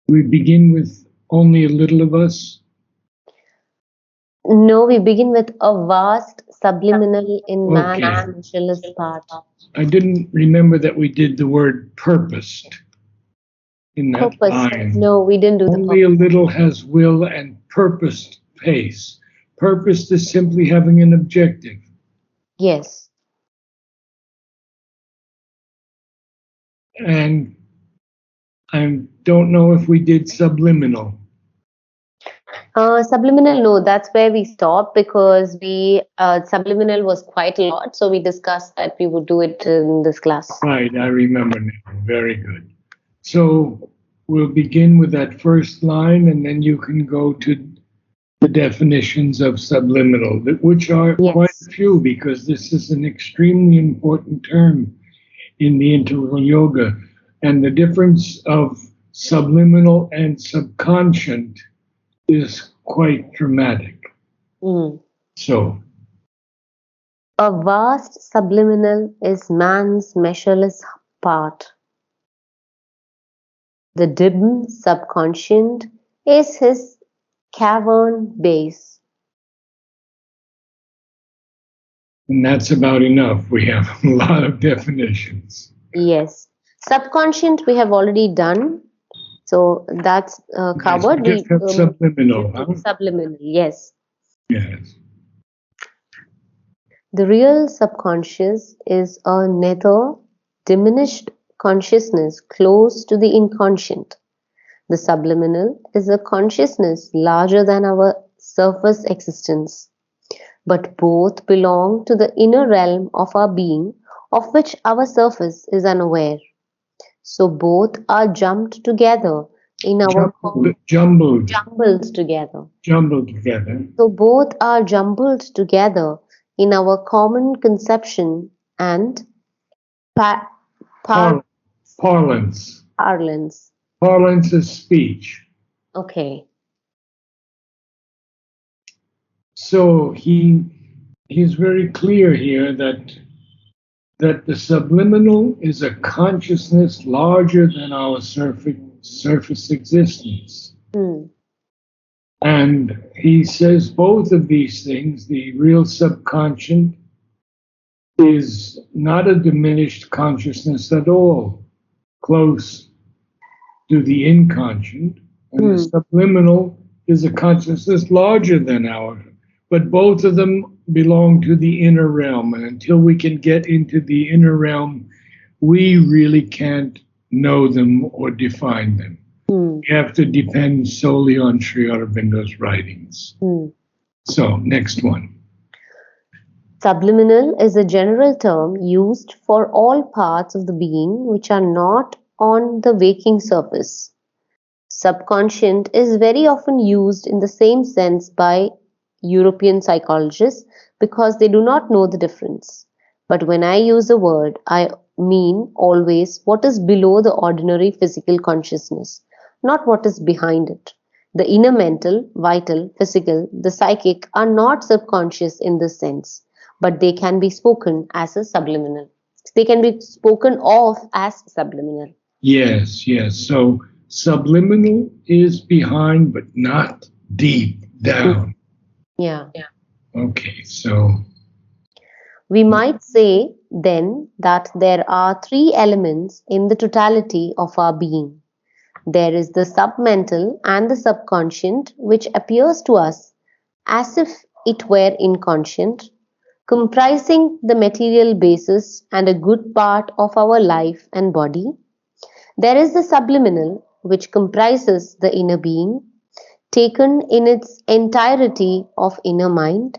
We begin with only a little of us. No, we begin with a vast subliminal in man's Okay. specialist part. I didn't remember that we did the word purposed in that Purpose. line. No, we didn't do the Only a purpose. little has will and purposed pace. Purposed is simply having an objective. Yes. And I don't know if we did subliminal. Subliminal, no, that's where we stopped because we subliminal was quite a lot, so we discussed that we would do it in this class. Right, I remember now. Very good. So we'll begin with that first line, and then you can go to the definitions of subliminal, which are quite Yes. a few because this is an extremely important term in the integral yoga. And the difference of subliminal and subconscient is quite dramatic. Mm. So, A vast subliminal is man's measureless part. The dim subconscient is his cavern base. and that's about enough. We have a lot of definitions. Yes. Subconscient we have already done. So that's Yes, we covered. just We have subliminal, move to huh? subliminal. Yes. Yes. The real subconscious is a nether, diminished consciousness close to the inconscient. The subliminal is a consciousness larger than our surface existence, but both belong to the inner realm of our being, of which our surface is unaware. So both are jumped together in our jumbled together. Jumbled together. So both are jumbled together in our common conception and pa- par- Parlance. parlance. Parlance is speech. Okay. So he's very clear here that the subliminal is a consciousness larger than our surface existence. Hmm. And he says both of these things, the real subconscious is not a diminished consciousness at all, close to the inconscient, and the subliminal is a consciousness larger than ours. But both of them belong to the inner realm, and until we can get into the inner realm, we really can't know them or define them. Hmm. We have to depend solely on Sri Aurobindo's writings. Hmm. So, next one. Subliminal is a general term used for all parts of the being which are not on the waking surface. Subconscient is very often used in the same sense by European psychologists because they do not know the difference. But when I use the word, I mean always what is below the ordinary physical consciousness, not what is behind it. The inner mental, vital, physical, the psychic are not subconscious in this sense, but they can be spoken as a subliminal. They can be spoken of as subliminal. Yes, yes. So, subliminal is behind, but not deep down. Yeah. Okay, so We might say then that there are three elements in the totality of our being. There is the submental and the subconscient, which appears to us as if it were inconscient, comprising the material basis and a good part of our life and body. There is the subliminal, which comprises the inner being, taken in its entirety of inner mind,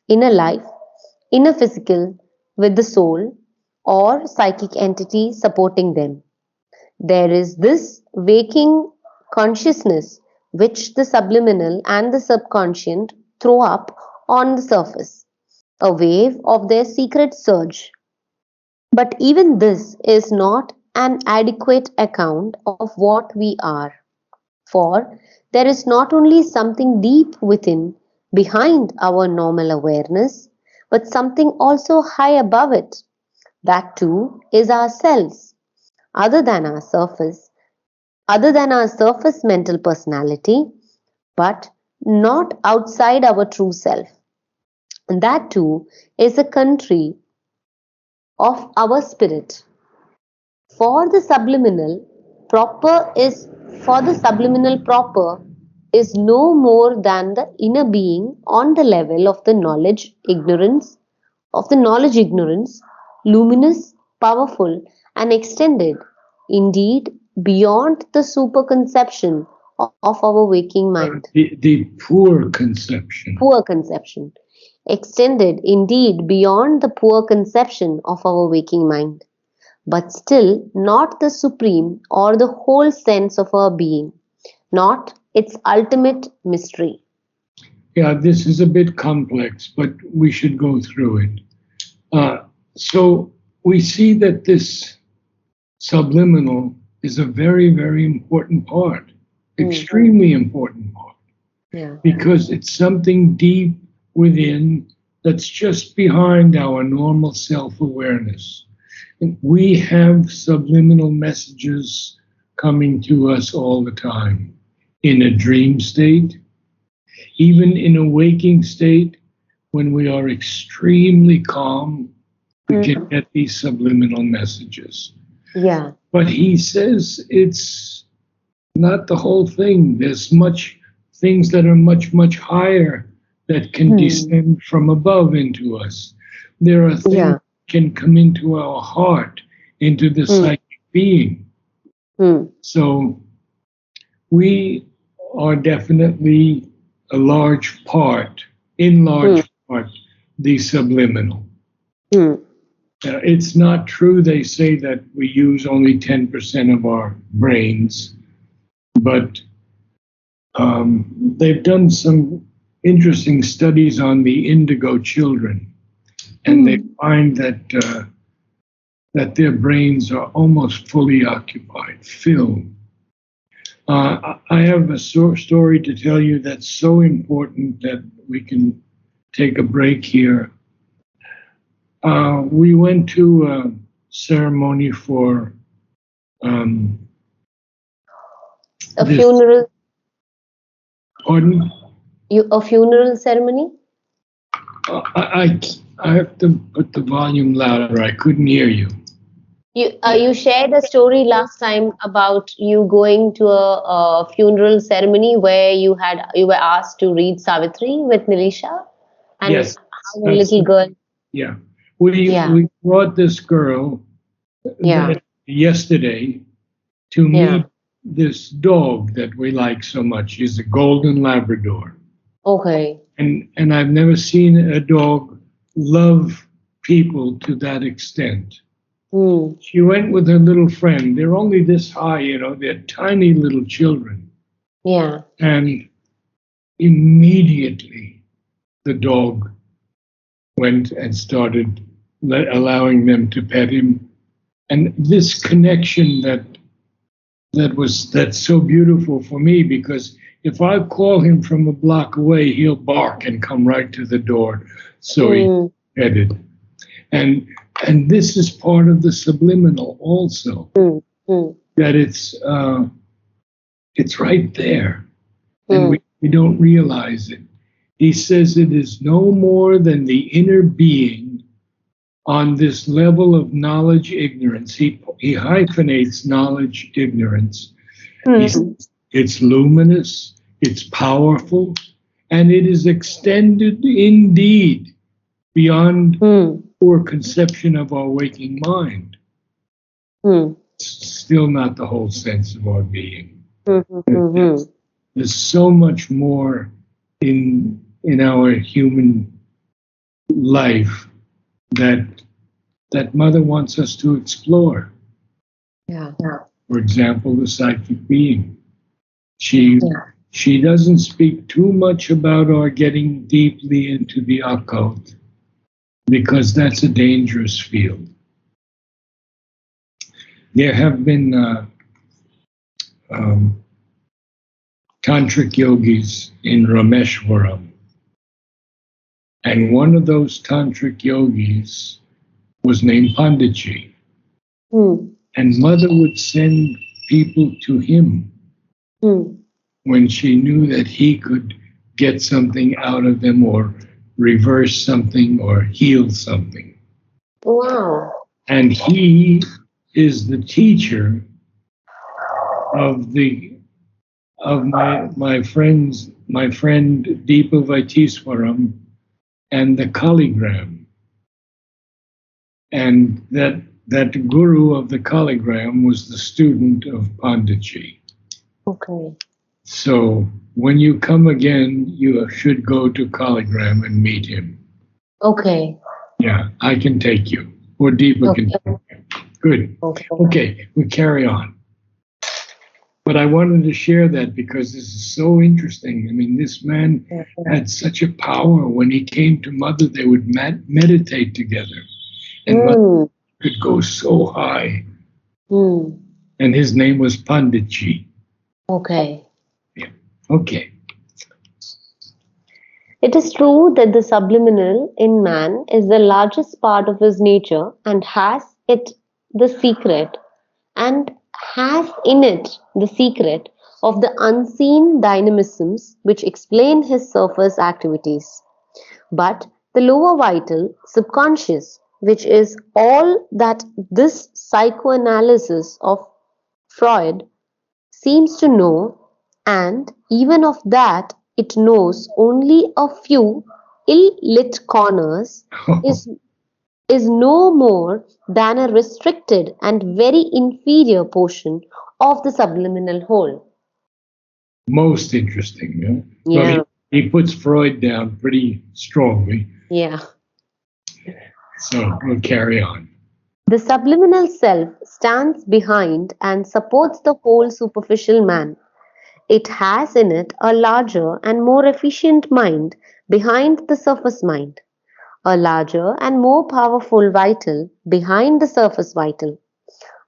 inner life, inner physical, with the soul or psychic entity supporting them. There is this waking consciousness which the subliminal and the subconscient throw up on the surface, a wave of their secret surge. But even this is not an adequate account of what we are, for there is not only something deep within, behind our normal awareness, but something also high above it. That too is ourselves, other than our surface, other than our surface mental personality, but not outside our true self. And that too is a country of our spirit. For the subliminal proper is for the subliminal proper is no more than the inner being on the level of the knowledge ignorance, luminous, powerful, and extended, indeed, beyond the superconception of our waking mind. The poor conception. Poor conception. Extended, indeed, beyond the poor conception of our waking mind, but still not the supreme or the whole sense of our being, not its ultimate mystery. Yeah, this is a bit complex, but we should go through it. So we see that this subliminal is a very, very important part, extremely important part, Yeah. because it's something deep within that's just behind our normal self awareness. We have subliminal messages coming to us all the time in a dream state, even in a waking state. When we are extremely calm, we can get these subliminal messages. Yeah. But he says it's not the whole thing. There's much things that are much, much higher that can descend from above into us. There are things that can come into our heart, into the psychic being. So we are definitely a large part, in large part, the subliminal. It's not true, they say, that we use only 10% of our brains, but they've done some interesting studies on the indigo children, and they find that that their brains are almost fully occupied, filled. I have a story to tell you that's so important that we can take a break here. We went to a ceremony for a funeral. Pardon? A funeral ceremony? I have to put the volume louder. I couldn't hear you. You shared a story last time about you going to a funeral ceremony where you were asked to read Savitri with Nilisha, and yes, how a little girl. Yeah, we brought this girl yesterday to meet this dog that we like so much. She's a golden Labrador. Okay. And I've never seen a dog love people to that extent. She went with her little friend. They're only this high, you know, they're tiny little children. Yeah. And immediately the dog went and started allowing them to pet him. And this connection that's so beautiful for me, because if I call him from a block away, he'll bark and come right to the door. So he petted. And this is part of the subliminal also, that it's right there, and we don't realize it. He says it is no more than the inner being on this level of knowledge ignorance. He hyphenates knowledge ignorance. He says it's luminous, it's powerful, and it is extended indeed beyond poor conception of our waking mind. It's still not the whole sense of our being. There's so much more in our human life that Mother wants us to explore. For example, the psychic being. She doesn't speak too much about our getting deeply into the occult, because that's a dangerous field. There have been tantric yogis in Rameshwaram, and one of those tantric yogis was named Panditji. And Mother would send people to him Hmm. when she knew that he could get something out of them or reverse something or heal something. Wow. And he is the teacher of the of my friend Deepa Vaitiswaram and the Kaligram. And that guru of the Kaligram was the student of Panditji. Okay. So when you come again, you should go to Kaligram and meet him. Okay. Yeah, I can take you. Or Deepa can Okay. take you. Good. Okay. Okay, we carry on. But I wanted to share that because this is so interesting. I mean, this man had such a power. When he came to Mother, they would meditate together. And Mother Hmm. could go so high. Hmm. And his name was Panditji. Okay. Yeah. Okay. It is true that the subliminal in man is the largest part of his nature and the secret has in it the secret of the unseen dynamisms which explain his surface activities. But the lower vital, subconscious, which is all that this psychoanalysis of Freud seems to know, and even of that it knows only a few ill-lit corners, is, is no more than a restricted and very inferior portion of the subliminal whole. Most interesting. Yeah? Well, Yeah, he puts Freud down pretty strongly. yeah. So we'll carry on. The subliminal self stands behind and supports the whole superficial man. It has in it a larger and more efficient mind behind the surface mind, a larger and more powerful vital behind the surface vital,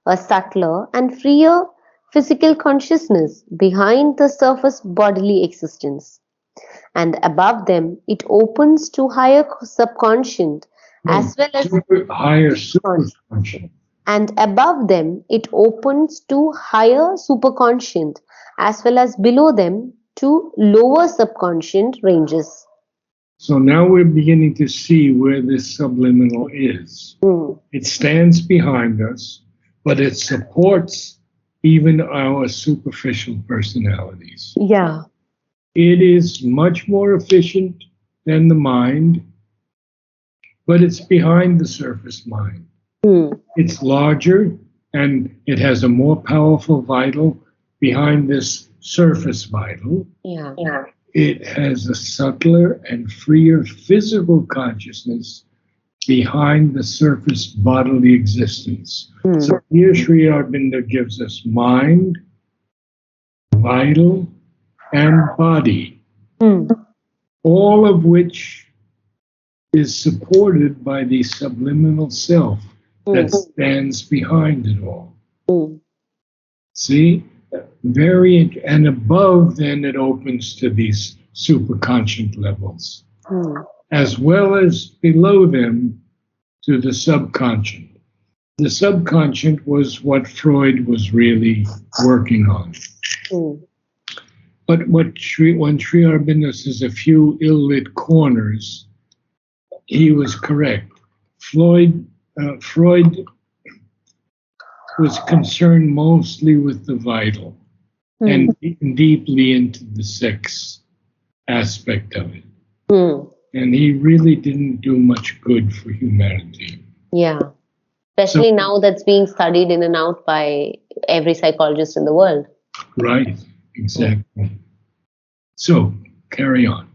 a subtler and freer physical consciousness behind the surface bodily existence. And above them it opens to higher subconscious No, as well as higher superconscious. superconscious. And above them it opens to higher superconscient as well as below them to lower subconscient ranges. So now we're beginning to see where this subliminal is. Hmm. It stands behind us, but it supports even our superficial personalities. Yeah. It is much more efficient than the mind, but it's behind the surface mind. Hmm. It's larger and it has a more powerful vital behind this surface vital. Yeah. It has a subtler and freer physical consciousness behind the surface bodily existence. Hmm. So here Sri Aurobindo gives us mind, vital, and body, Hmm. all of which is supported by the subliminal self that stands behind it all. Hmm. See? And above then it opens to these superconscient levels, Hmm. as well as below them to the subconscient. The subconscient was what Freud was really working on. Hmm. But when Sri Aurobindo says a few ill-lit corners, he was correct. Freud was concerned mostly with the vital and deeply into the sex aspect of it. Hmm. And he really didn't do much good for humanity. Yeah. Especially now that's being studied in and out by every psychologist in the world. Right, exactly. So, carry on.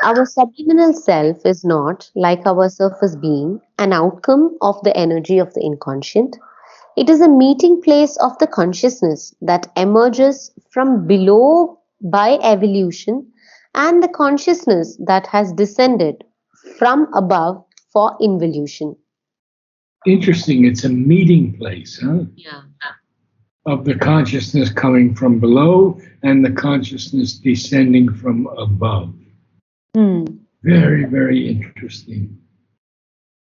Our subliminal self is not, like our surface being, an outcome of the energy of the inconscient. It is a meeting place of the consciousness that emerges from below by evolution and the consciousness that has descended from above for involution. Interesting, it's a meeting place, huh? Yeah. Of the consciousness coming from below and the consciousness descending from above. Hmm. Very, very interesting.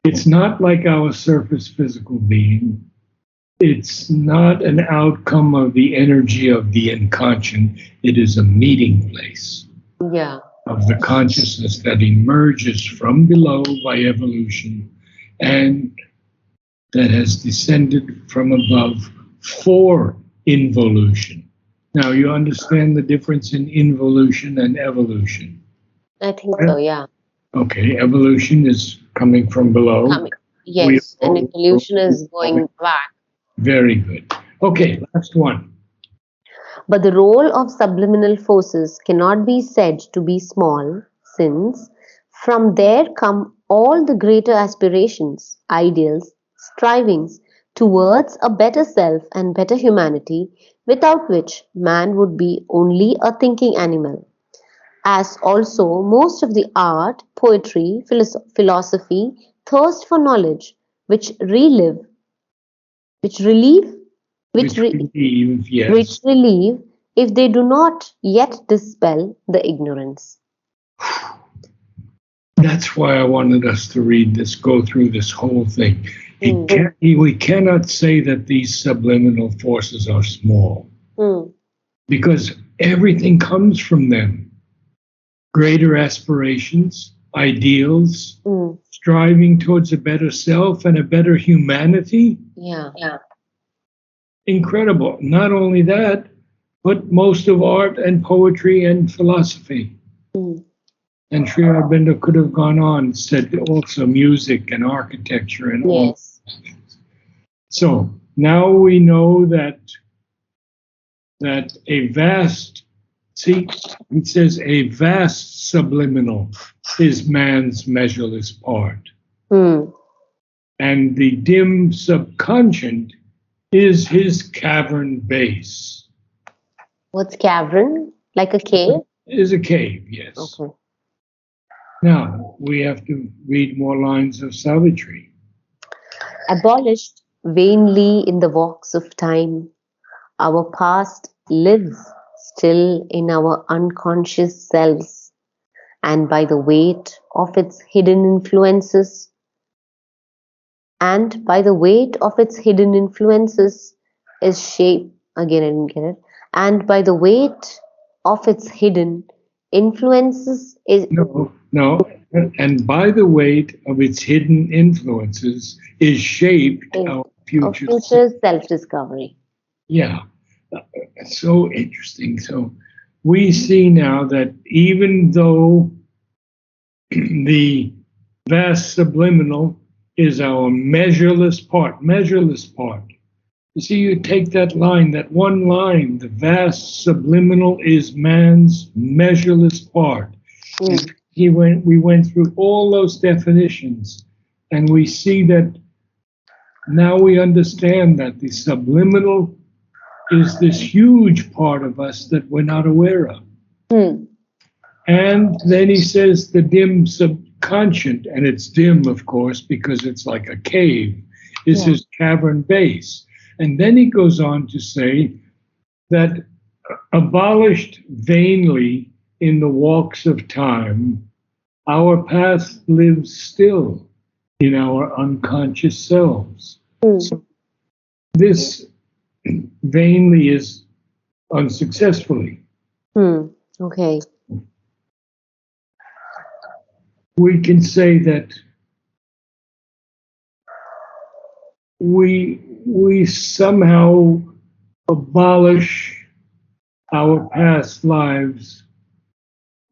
It's not like our surface physical being, It's not an outcome of the energy of the inconscient, it is a meeting place Yeah. of the consciousness that emerges from below by evolution and that has descended from above for involution. Now, you understand the difference in involution and evolution. I think Yeah. so, yeah. Okay, evolution is coming from below. Coming. We Yes. And evolution is going back. very good. Okay, last one. But the role of subliminal forces cannot be said to be small, since from there come all the greater aspirations, ideals, strivings towards a better self and better humanity, without which man would be only a thinking animal. As also most of the art, poetry, philosophy, thirst for knowledge, which relive, which relieve, which, Which re- we leave, which yes. relieve if they do not yet dispel the ignorance. That's why I wanted us to read this, go through this whole thing. Hmm. We cannot say that these subliminal forces are small Hmm. because everything comes from them. Greater aspirations, ideals, Hmm. striving towards a better self and a better humanity. Yeah. Incredible. Not only that, but most of art and poetry and philosophy. Hmm. And Sri Aurobindo could have gone on, said also music and architecture and all. Yes. So now we know that a vast, see, it says a vast subliminal is man's measureless part. Hmm. And the dim subconscient is his cavern base. What's cavern? Like a cave? Is a cave, yes. Okay. Now we have to read more lines of Savitri. Abolished vainly in the walks of time, our past lives still in our unconscious selves, and by the weight of its hidden influences, and by the weight of its hidden influences is shaped. Again, I didn't get it. And by the weight of its hidden influences is No. And by the weight of its hidden influences is shaped our of future. future self-discovery. Yeah, so interesting. So we see now that even though the vast subliminal is our measureless part. You see, you take that line, that one line, the vast subliminal is man's measureless part. Mm. We went through all those definitions, and we see that now we understand that the subliminal is this huge part of us that we're not aware of. Mm. And then he says the dim subconscient, and it's dim, of course, because it's like a cave, is his cavern base. And then he goes on to say that abolished vainly in the walks of time, our past lives still in our unconscious selves. Mm. This vainly is unsuccessfully. Mm. Okay. We can say that we somehow abolish our past lives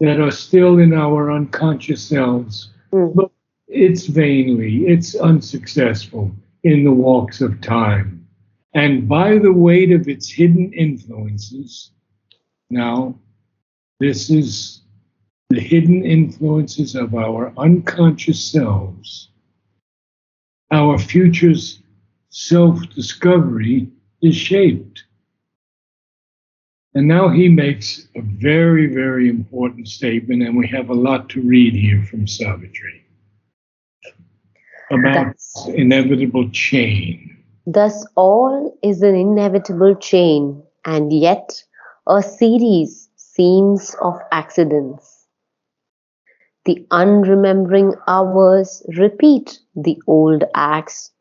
that are still in our unconscious selves, Mm. but it's vainly, it's unsuccessful in the walks of time. And by the weight of its hidden influences, now this is the hidden influences of our unconscious selves, our future's self discovery is shaped. And now he makes a very, very important statement, and we have a lot to read here from Savitri about inevitable chain. Thus, all is an inevitable chain, and yet a series seems of accidents. The unremembering hours repeat the old acts.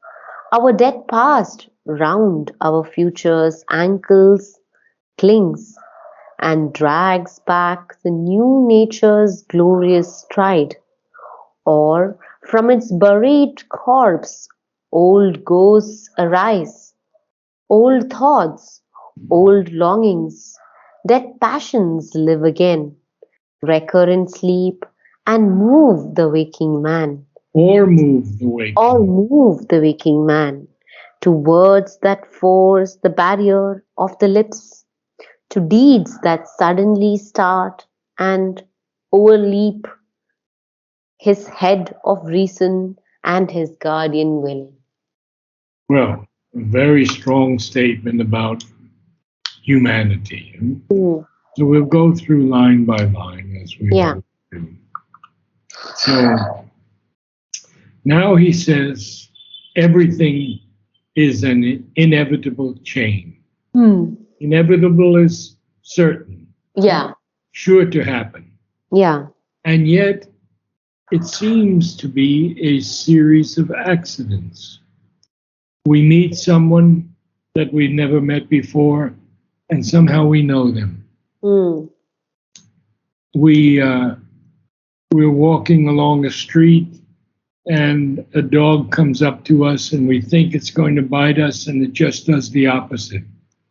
Our dead past round our future's ankles clings and drags back the new nature's glorious stride, or from its buried corpse old ghosts arise, old thoughts, old longings, dead passions live again, recur in sleep, and move the waking man, or move the way. or move the waking man to words that force the barrier of the lips, to deeds that suddenly start and overleap his head of reason and his guardian will. Well, a very strong statement about humanity. Mm, So we'll go through line by line as we yeah. always do. So now he says everything is an inevitable chain. Mm, Inevitable is certain, yeah. sure to happen. Yeah. And yet it seems to be a series of accidents. We meet someone that we've never met before, and somehow we know them. Mm, We we're walking along a street, and a dog comes up to us, and we think it's going to bite us, and it just does the opposite.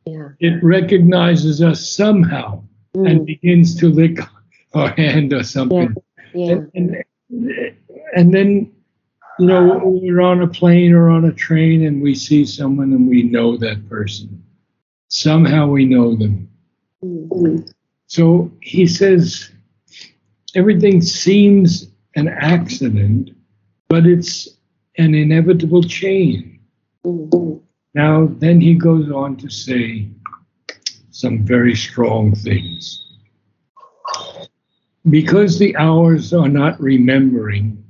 yeah. It recognizes us somehow and Mm, begins to lick our hand or yeah. something. Yeah. And then, you know, we're on a plane or on a train and we see someone and we know that person. Somehow we know them. Mm, So he says everything seems an accident, but it's an inevitable chain. mm, Now, then he goes on to say some very strong things. Because the hours are not remembering,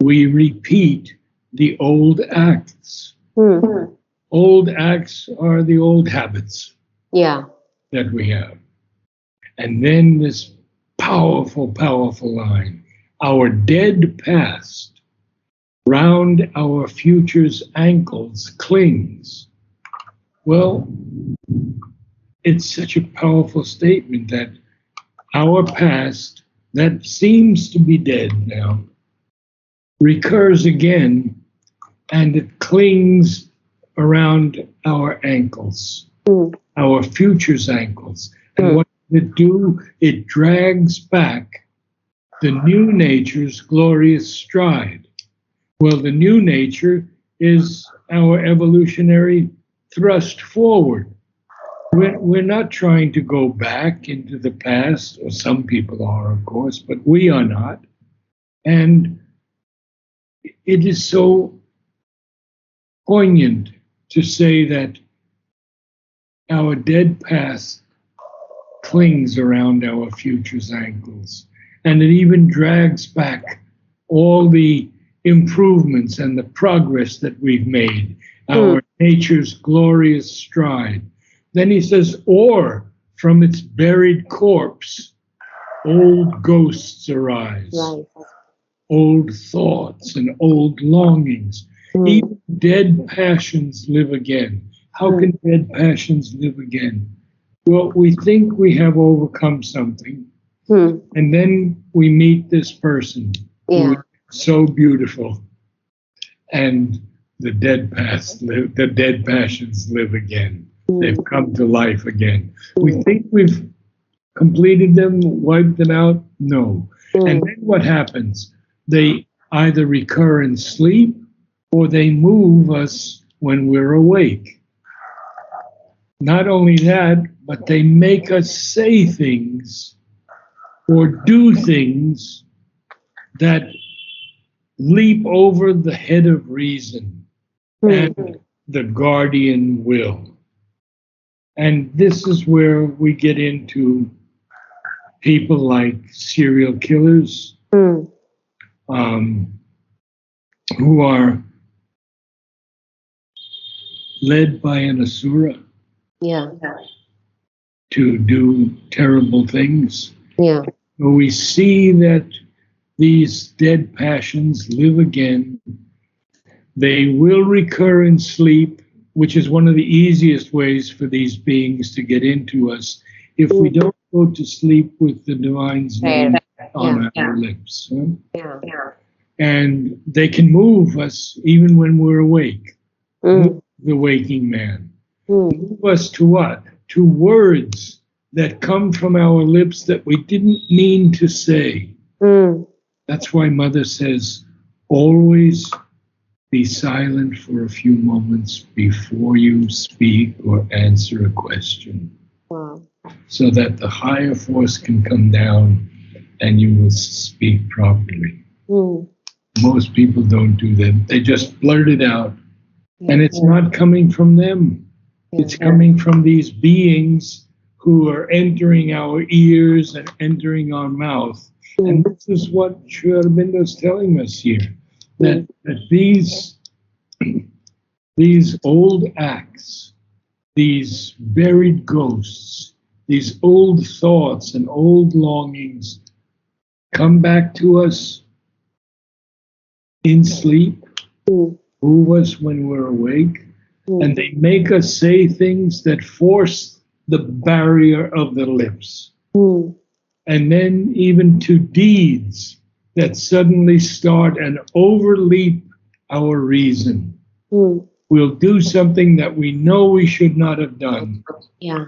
we repeat the old acts. mm, Old acts are the old habits yeah. that we have. And then this powerful, powerful line, our dead past round our future's ankles clings. Well, it's such a powerful statement that our past that seems to be dead now recurs again, and it clings around our ankles, Mm, our future's ankles. And mm, what does it do? It drags back the new nature's glorious stride. Well, the new nature is our evolutionary thrust forward. We're not trying to go back into the past, or some people are, of course, but we are not. And it is so poignant to say that our dead past clings around our future's ankles. And it even drags back all the improvements and the progress that we've made, mm, our nature's glorious stride. Then he says, or from its buried corpse, old ghosts arise, right. old thoughts and old longings. Mm, Even dead passions live again. How mm, can dead passions live again? Well, we think we have overcome something, mm, and then we meet this person who is yeah. so beautiful, and the dead passions live again. They've Mm, come to life again. We mm, think we've completed them, wiped them out. No. And mm, then what happens? They either recur in sleep or they move us when we're awake. Not only that, but they make us say things or do things that leap over the head of reason mm, and the guardian will. And this is where we get into people like serial killers, mm, um, who are led by an asura yeah. to do terrible things. Yeah. We see that these dead passions live again. They will recur in sleep which is one of the easiest ways for these beings to get into us, if we don't go to sleep with the divine's name on our lips. Yeah. And they can move us even when we're awake. Move the waking man. Move us to what? To words that come from our lips that we didn't mean to say. That's why Mother says, always be silent for a few moments before you speak or answer a question. Wow. So that the higher force can come down and you will speak properly. Most people don't do that. They just blurt it out. And it's not coming from them. It's coming from these beings who are entering our ears and entering our mouth. And this is what Sri Aurobindo is telling us here, that these old acts, these buried ghosts, these old thoughts and old longings come back to us in sleep, move us when we're awake, and they make us say things that force the barrier of the lips. And then even to deeds that suddenly start and overleap our reason. We'll do something that we know we should not have done. Yeah.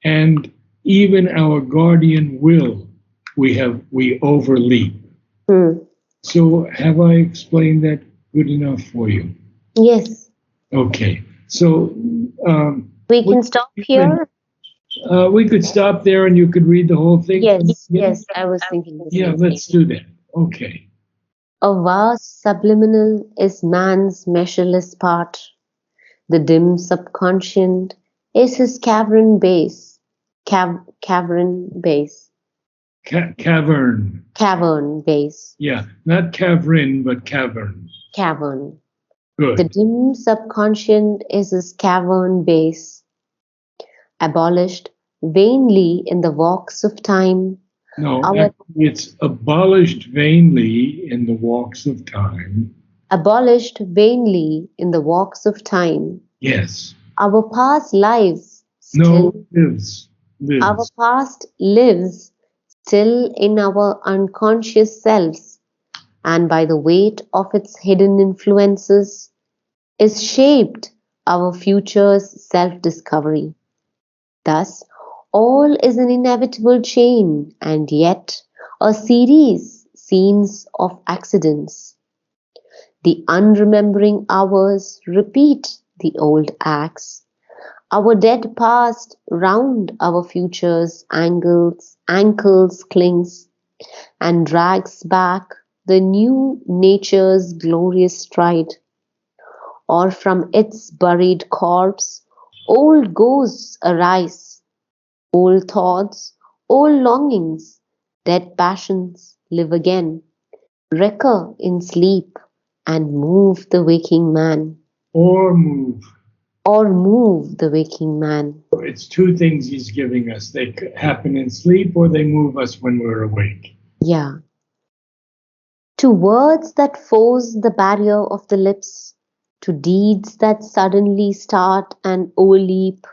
And even our guardian will, we overleap. So have I explained that good enough for you? Yes. Okay. So we can stop here. We could stop there and you could read the whole thing. Yes, I was thinking. Yeah, let's do that. Okay. A vast subliminal is man's measureless part. The dim subconscient is his cavern base. Cavern base. Cavern base. Yeah, not cavern, but cavern. Cavern. Good. The dim subconscient is his cavern base. Abolished vainly in the walks of time. No, actually it's abolished vainly in the walks of time. Abolished vainly in the walks of time. Yes. Our past lives lives. Our past lives still in our unconscious selves, and by the weight of its hidden influences is shaped our future's self-discovery. Thus, all is an inevitable chain, and yet a scenes of accidents. The unremembering hours repeat the old acts. Our dead past round our future's ankles clings, and drags back the new nature's glorious stride. Or from its buried corpse, old ghosts arise, old thoughts, old longings, dead passions live again, recur in sleep, and move the waking man. Or move The waking man. It's two things he's giving us. They happen in sleep or they move us when we're awake. Yeah. To words that force the barrier of the lips, to deeds that suddenly start and overleap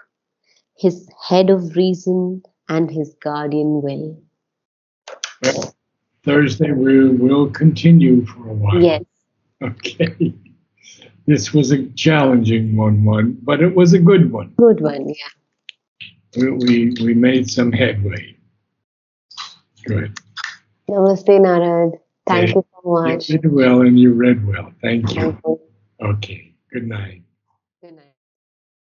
his head of reason and his guardian will. Well, Thursday we'll continue for a while. Yes. Okay. This was a challenging one, but it was a good one. Good one, yeah. We made some headway. Good. Namaste, Narad. Thank you so much. You did well and you read well. Thank you. Okay. Good night.